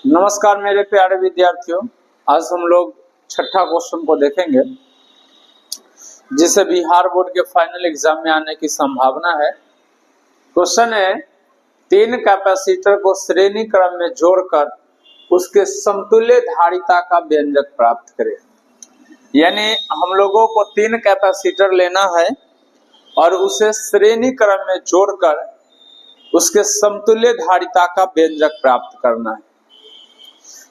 नमस्कार मेरे प्यारे विद्यार्थियों। आज हम लोग छठा क्वेश्चन को देखेंगे जिसे बिहार बोर्ड के फाइनल एग्जाम में आने की संभावना है। क्वेश्चन है, तीन कैपेसिटर को श्रेणी क्रम में जोड़कर उसके समतुल्य धारिता का व्यंजक प्राप्त करें। यानी हम लोगों को तीन कैपेसिटर लेना है और उसे श्रेणी क्रम में जोड़कर उसके समतुल्य धारिता का व्यंजक प्राप्त करना है।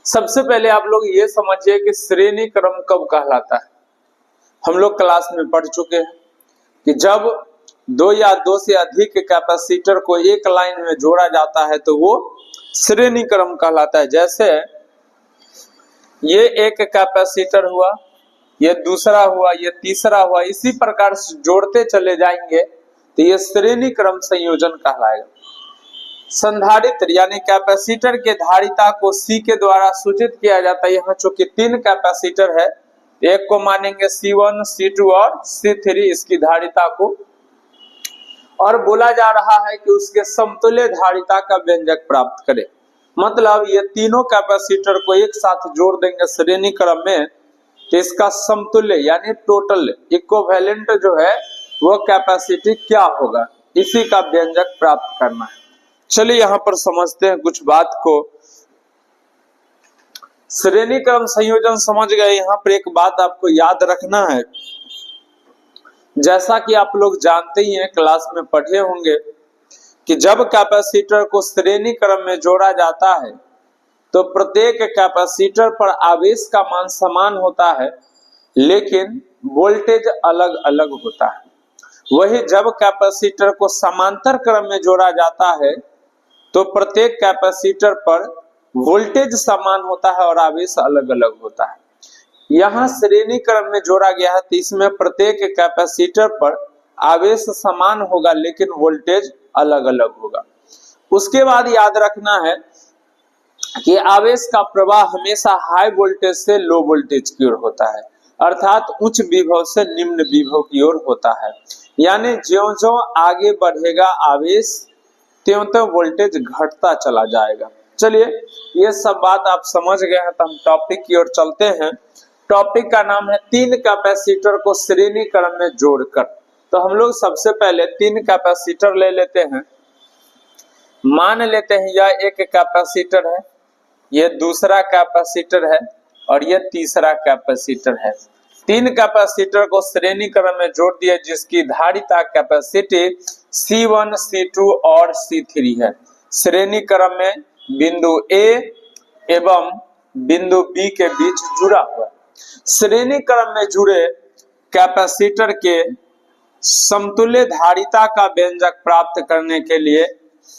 सबसे पहले आप लोग ये समझिए कि श्रेणी क्रम कब कहलाता है। हम लोग क्लास में पढ़ चुके हैं कि जब दो या दो से अधिक कैपेसिटर को एक लाइन में जोड़ा जाता है तो वो श्रेणी क्रम कहलाता है। जैसे ये एक कैपेसिटर हुआ, ये दूसरा हुआ, ये तीसरा हुआ, इसी प्रकार से जोड़ते चले जाएंगे तो ये श्रेणी क्रम संयोजन कहलाएगा। संधारित्र यानी कैपेसिटर के धारिता को C के द्वारा सूचित किया जाता है। यहाँ चूंकि तीन कैपेसिटर है, एक को मानेंगे C1, C2 और C3 इसकी धारिता को, और बोला जा रहा है कि उसके समतुल्य धारिता का व्यंजक प्राप्त करें। मतलब ये तीनों कैपेसिटर को एक साथ जोड़ देंगे श्रेणी क्रम में तो इसका समतुल्य यानी टोटल इक्विवेलेंट जो है वो कैपेसिटी क्या होगा, इसी का व्यंजक प्राप्त करना है। चलिए यहाँ पर समझते हैं कुछ बात को। श्रेणी क्रम संयोजन समझ गए। यहाँ पर एक बात आपको याद रखना है, जैसा कि आप लोग जानते ही हैं, क्लास में पढ़े होंगे कि जब कैपेसिटर को श्रेणी क्रम में जोड़ा जाता है तो प्रत्येक कैपेसिटर पर आवेश का मान समान होता है लेकिन वोल्टेज अलग अलग होता है। वही जब कैपेसिटर को समांतर क्रम में जोड़ा जाता है तो प्रत्येक कैपेसिटर पर वोल्टेज समान होता है और आवेश अलग अलग होता है। यहाँ श्रेणी क्रम में जोड़ा गया है तो इसमें प्रत्येक कैपेसिटर पर आवेश समान होगा लेकिन वोल्टेज अलग अलग होगा। उसके बाद याद रखना है कि आवेश का प्रवाह हमेशा हाई वोल्टेज से लो वोल्टेज की ओर होता है, अर्थात उच्च विभव से निम्न विभव की ओर होता है। यानी ज्यों-ज्यों आगे बढ़ेगा आवेश त्यों-त्यों वोल्टेज घटता चला जाएगा। चलिए ये सब बात आप समझ गए हैं तो हम टॉपिक की ओर चलते हैं। टॉपिक का नाम है तीन कैपेसिटर को श्रेणी क्रम में जोड़कर। तो हम लोग सबसे पहले तीन कैपेसिटर ले लेते हैं। मान लेते हैं यह एक कैपेसिटर है, यह दूसरा कैपेसिटर है और यह तीसरा कैपेसिटर है। तीन कैपेसिटर को श्रेणी क्रम में जोड़ दिया जिसकी धारिता कैपेसिटी C1, C2 और C3 है। श्रेणी क्रम में बिंदु A एवं बिंदु B के बीच जुड़ा हुआ। श्रेणी क्रम में जुड़े कैपेसिटर के समतुल्य धारिता का व्यंजक प्राप्त करने के लिए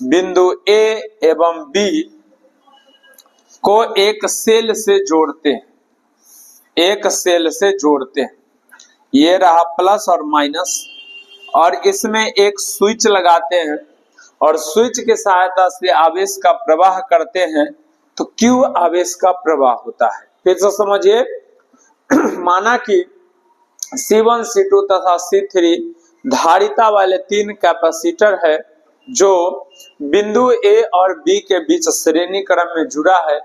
बिंदु A एवं B को एक सेल से जोड़ते हैं, एक सेल से जोड़ते हैं। ये रहा प्लस और माइनस, और इसमें एक स्विच लगाते हैं और स्विच की सहायता से आवेश का प्रवाह करते हैं तो Q आवेश का प्रवाह होता है। फिर से समझिए, माना कि C1, C2 तथा C3 धारिता वाले तीन कैपेसिटर है जो बिंदु A और B के बीच श्रेणी क्रम में जुड़ा है।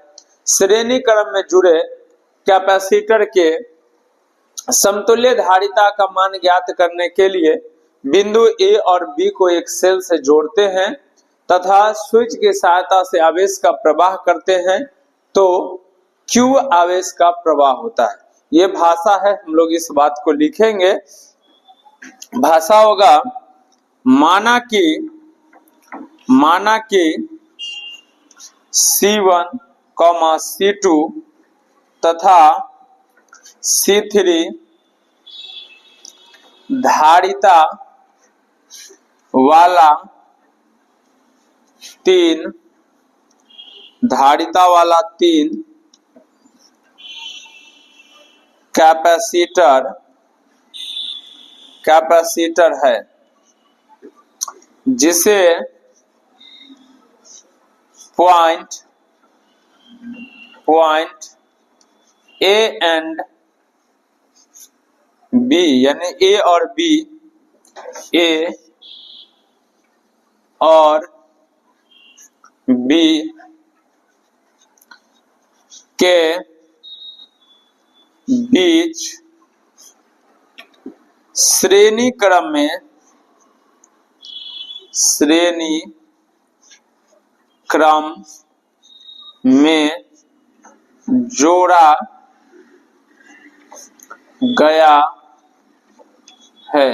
श्रेणी क्रम में जुड़े कैपेसिटर के समतुल्य धारिता का मान ज्ञात करने के लिए बिंदु A और B को एक सेल से जोड़ते हैं तथा स्विच की सहायता से आवेश का प्रवाह करते हैं तो Q आवेश का प्रवाह होता है। ये भाषा है, हम लोग इस बात को लिखेंगे। भाषा होगा, माना कि C1, C2 तथा C3 धारिता वाला तीन कैपेसिटर है जिसे पॉइंट A एंड B यानी A और B, A और B के बीच श्रेणी क्रम में जोड़ा गया है।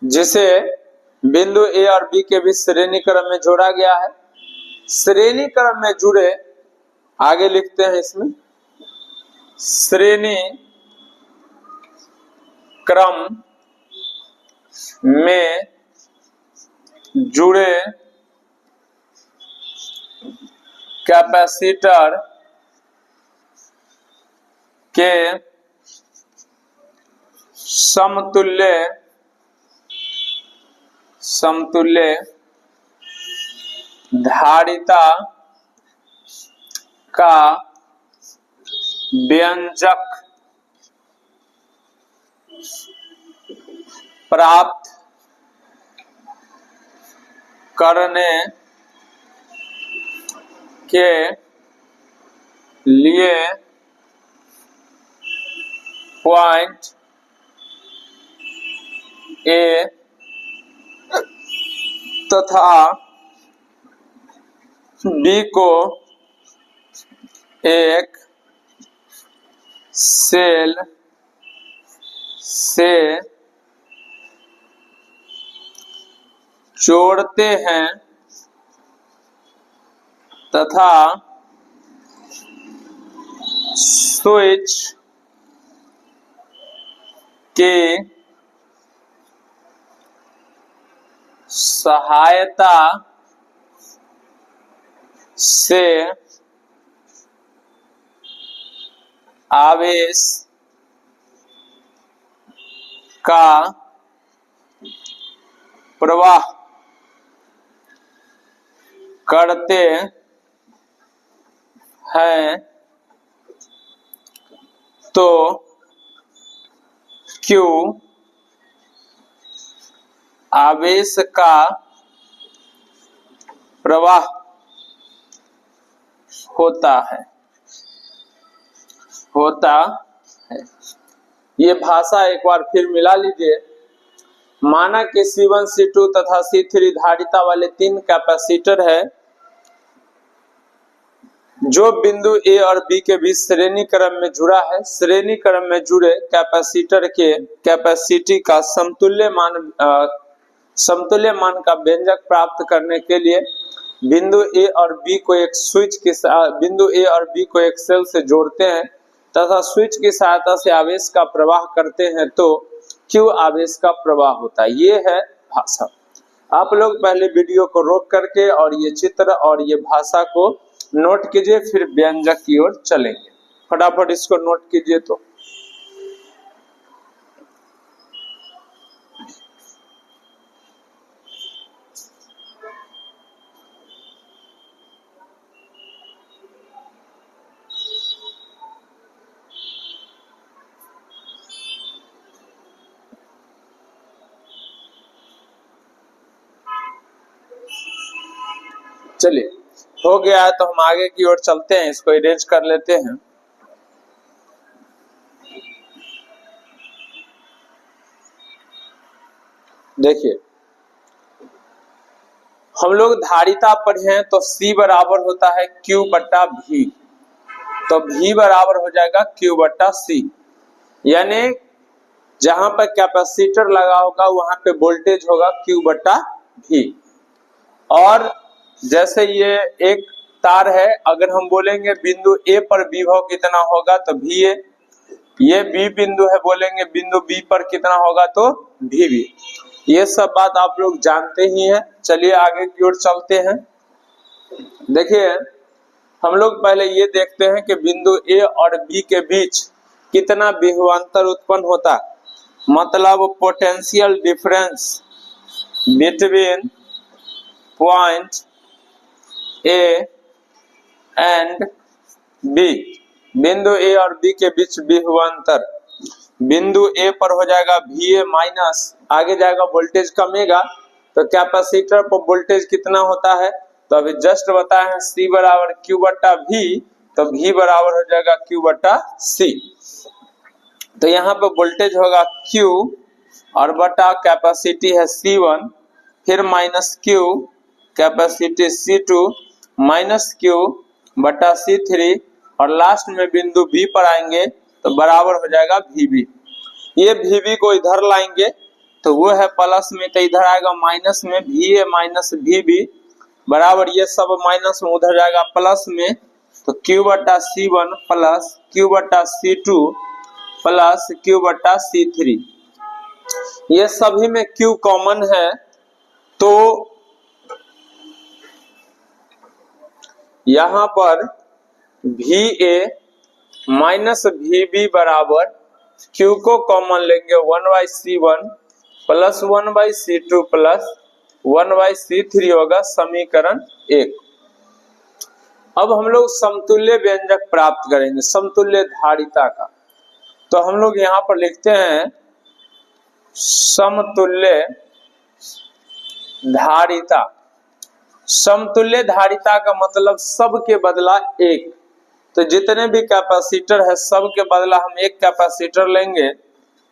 जिसे बिंदु ए और बी के बीच श्रेणी क्रम में जोड़ा गया है। श्रेणी क्रम में जुड़े, आगे लिखते हैं इसमें, श्रेणी क्रम में जुड़े कैपेसिटर के समतुल्य धारिता का व्यंजक प्राप्त करने के लिए पॉइंट ए तथा बी को एक सेल से जोड़ते हैं तथा स्विच की सहायता से आवेश का प्रवाह करते हैं तो Q आवेश का प्रवाह होता है। ये भाषा एक बार फिर मिला लीजिए। माना कि C1, C2 तथा C3 धारिता वाले 3 कैपेसिटर है जो बिंदु A और B के बीच श्रेणी क्रम में जुड़ा है। श्रेणी क्रम में जुड़े कैपेसिटर के कैपेसिटी का समतुल्य मान का व्यंजक प्राप्त करने के लिए बिंदु A और B को एक सेल से जोड़ते हैं तथा स्विच की सहायता से आवेश का प्रवाह करते हैं तो Q आवेश का प्रवाह होता है। ये है भाषा। आप लोग पहले वीडियो को रोक करके और ये चित्र और ये भाषा को नोट कीजिए, फिर व्यंजक की ओर चलेंगे। फटाफट इसको नोट कीजिए। तो चलिए, हो गया है तो हम आगे की ओर चलते हैं। इसको इरेज कर लेते हैं। देखिए, हम लोग धारिता पढ़े हैं तो C बराबर होता है Q बट्टा V, तो V बराबर हो जाएगा Q बट्टा C। यानी जहां पर कैपेसिटर लगा होगा वहां पे वोल्टेज होगा Q बट्टा V। और जैसे ये एक तार है, अगर हम बोलेंगे बिंदु A पर विभव कितना होगा तो VA, ये B बिंदु है, बोलेंगे बिंदु B पर कितना होगा तो VB। ये सब बात आप लोग जानते ही हैं। चलिए आगे की ओर चलते हैं। देखिए, हम लोग पहले ये देखते हैं कि बिंदु A और B के बीच कितना विभवांतर उत्पन्न होता है, मतलब potential difference between point A and B। बिंदु A और B के बीच विभवांतर बिंदु A पर हो जाएगा VA माइनस, आगे जाएगा वोल्टेज कमेगा तो कैपेसिटर पर वोल्टेज कितना होता है तो अभी जस्ट बताए हैं C बराबर Q बट्टा V, तो V बराबर हो जाएगा Q बट्टा C। तो यहाँ पे वोल्टेज होगा Q और बटा कैपेसिटी है C1, फिर minus Q capacity C2 minus Q बटा C3 और लास्ट में बिंदु B पर आएंगे तो बराबर हो जाएगा VB। ये VB को इधर लाएंगे तो वो है प्लस में, तो इधर आएगा माइनस में, VA माइनस VB बराबर ये सब माइनस में उधर जाएगा प्लस में, तो Q बटा C1 प्लस Q बटा C2 प्लस Q बटा C3। ये सभी में Q कॉमन है तो यहां पर VA माइनस VB बराबर Q को कॉमन लेंगे 1/C1 plus 1/C2 plus 1/C3 होगा समीकरण 1। अब हम लोग समतुल्य व्यंजक प्राप्त करेंगे समतुल्य धारिता का। तो हम लोग यहाँ पर लिखते हैं समतुल्य धारिता। समतुल्य धारिता का मतलब सब के बदला एक, तो जितने भी कैपेसिटर है सब के बदला हम एक कैपेसिटर लेंगे।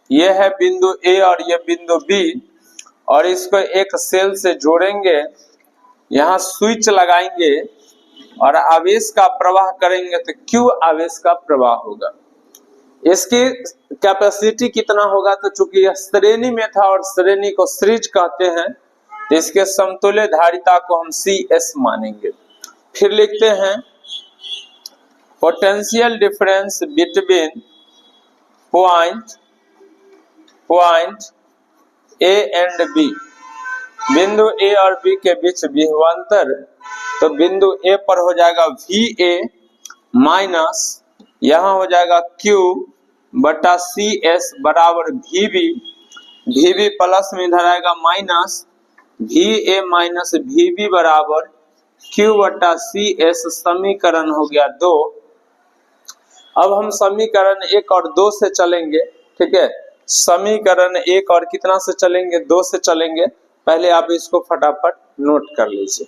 ये है बिंदु A और ये बिंदु B और इसको एक सेल से जोड़ेंगे, यहाँ स्विच लगाएंगे और आवेश का प्रवाह करेंगे तो Q आवेश का प्रवाह होगा। इसकी कैपेसिटी कितना होगा, तो चूंकि यह श्रेणी में था और श्रेणी को सीरीज कहते हैं तो इसके समतुल्य धारिता को हम CS मानेंगे। फिर लिखते हैं potential difference between point A and B। बिंदु A और B के बीच विभवांतर, तो बिंदु A पर हो जाएगा VA माइनस यहाँ हो जाएगा Q बटा CS बराबर VB प्लस में इधर आएगा माइनस VA माइनस VB बराबर Q बटा CS। समीकरण हो गया 2। अब हम समीकरण 1 और 2 से चलेंगे, ठीक है। समीकरण 1 और कितना से चलेंगे, 2 से चलेंगे। पहले आप इसको फटाफट नोट कर लीजिए।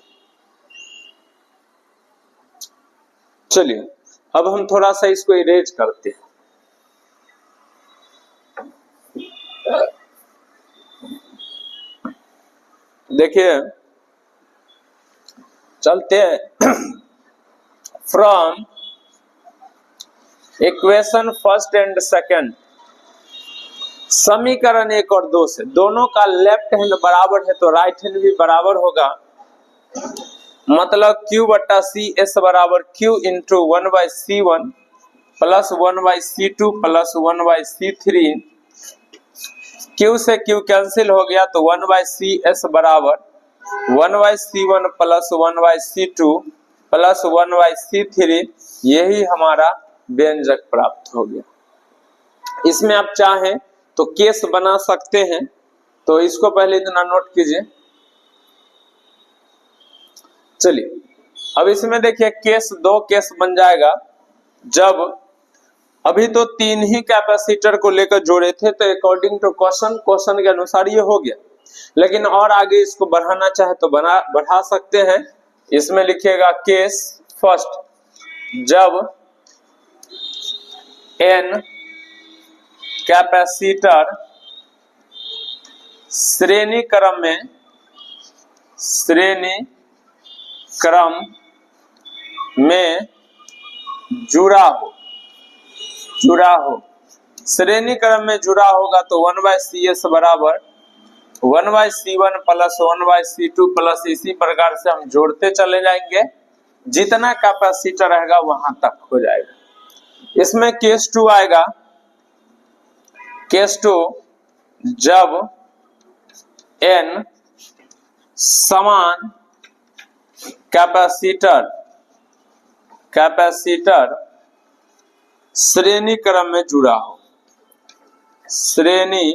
चलिए अब हम थोड़ा सा इसको इरेज करते हैं। देखिए चलते हैं from equation first and second. समीकरण 1 और 2 से दोनों का लेफ्ट हैंड बराबर है तो राइट हैंड भी बराबर होगा। मतलब Q बटा CS बराबर Q into 1/C1 plus 1/C2 plus 1/C3। Q से Q कैंसिल हो गया तो 1/CS बराबर 1/C1 plus 1/C2 plus 1/C3। यही हमारा व्यंजक प्राप्त हो गया। इसमें आप चाहें तो केस बना सकते हैं, तो इसको पहले इतना नोट कीजिए। चलिए अब इसमें देखिए केस 2 केस बन जाएगा। जब अभी तो 3 ही कैपेसिटर को लेकर जोड़े थे तो अकॉर्डिंग टू क्वेश्चन के अनुसार ये हो गया, लेकिन और आगे इसको बढ़ाना चाहे तो बढ़ा सकते हैं। इसमें लिखिएगा केस फर्स्ट, जब n कैपेसिटर श्रेणी क्रम में जुड़ा हो। श्रेणी क्रम में जुड़ा होगा तो 1/CS बराबर 1/C1 प्लस 1/C2 प्लस इसी प्रकार से हम जोड़ते चले जाएंगे, जितना कैपेसिटर रहेगा वहां तक हो जाएगा। इसमें केस 2 आएगा। केस 2 जब n समान कैपेसिटर श्रेणी क्रम में जुड़ा हो। श्रेणी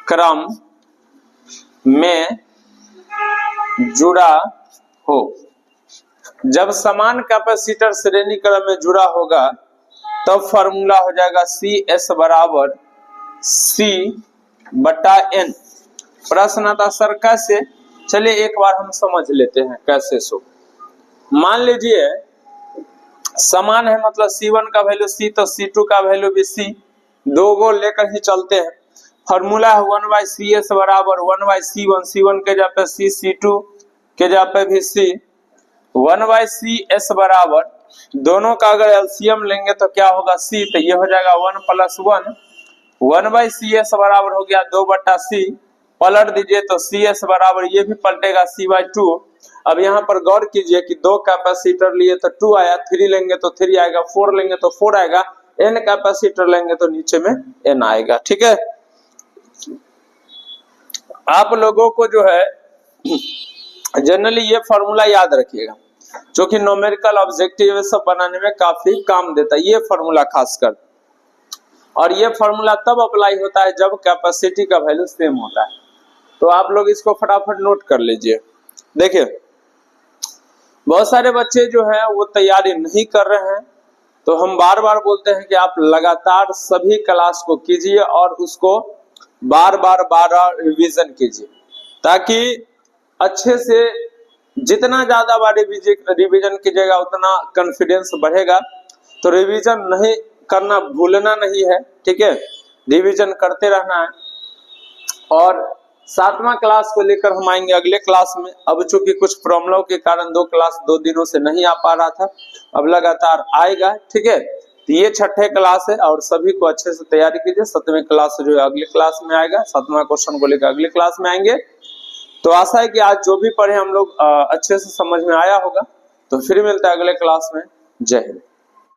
क्रम में जुड़ा हो। जब समान कैपेसिटर श्रेणी क्रम में जुड़ा होगा तब फॉर्मूला हो जाएगा CS बराबर C बटा N। प्रश्न आता सर कैसे, चलिए एक बार हम समझ लेते हैं कैसे सो। मान लीजिए समान है, मतलब C1 का वैल्यू C तो C2 का वैल्यू भी C, दो गो लेकर ही चलते हैं। फॉर्मूला है 1/CS बराबर 1/C1, C1 के जगह पे C, C2 के जगह पे भी C, 1/CS बराबर दोनों का अगर एलसीएम लेंगे तो क्या होगा C, तो ये हो जाएगा 1 + 1, 1/CS बराबर हो गया 2/C, पलट दीजिए तो CS बराबर ये भी पलटेगा C/2। अब यहाँ पर गौर कीजिए कि दो कैपेसिटर लिए तो 2 आया, 3 लेंगे तो 3 आएगा, 4 लेंगे तो 4 आएगा, n कैपेसिटर लेंगे तो नीचे में n आएगा। ठीक है, आप लोगों को जो है जनरली ये फॉर्मूला याद रखिएगा, जो कि न्यूमेरिकल ऑब्जेक्टिव सब बनाने में काफी काम देता है ये फॉर्मूला खासकर। और ये फॉर्मूला तब अप्लाई होता है जब कैपेसिटी का वैल्यू सेम होता है। तो आप लोग इसको फटाफट नोट कर लीजिए। देखिए बहुत सारे बच्चे जो है वो तैयारी नहीं कर रहे हैं, तो हम बार बार बोलते हैं कि आप लगातार सभी क्लास को कीजिए और उसको बार बार रिवीजन कीजिए, ताकि अच्छे से जितना ज्यादा बार रिवीजन कीजिएगा उतना कॉन्फिडेंस बढ़ेगा। तो रिवीजन नहीं करना भूलना नहीं है, ठीक है, रिवीजन करते रहना है। और 7वां क्लास को लेकर हम आएंगे अगले क्लास में। अब चूंकि कुछ प्रॉब्लम के कारण 2 क्लास 2 दिनों से नहीं आ पा रहा था, अब लगातार आएगा। ठीक है, तो ये 6ठे क्लास है और सभी को अच्छे से तैयारी कीजिए। 7वीं क्लास जो है अगले क्लास में आएगा, 7वां क्वेश्चन को लेकर अगले क्लास में आएंगे। तो आशा है कि आज जो भी पढ़े हम लोग अच्छे से समझ में आया होगा। तो फिर मिलता है अगले क्लास में। जय हिंद।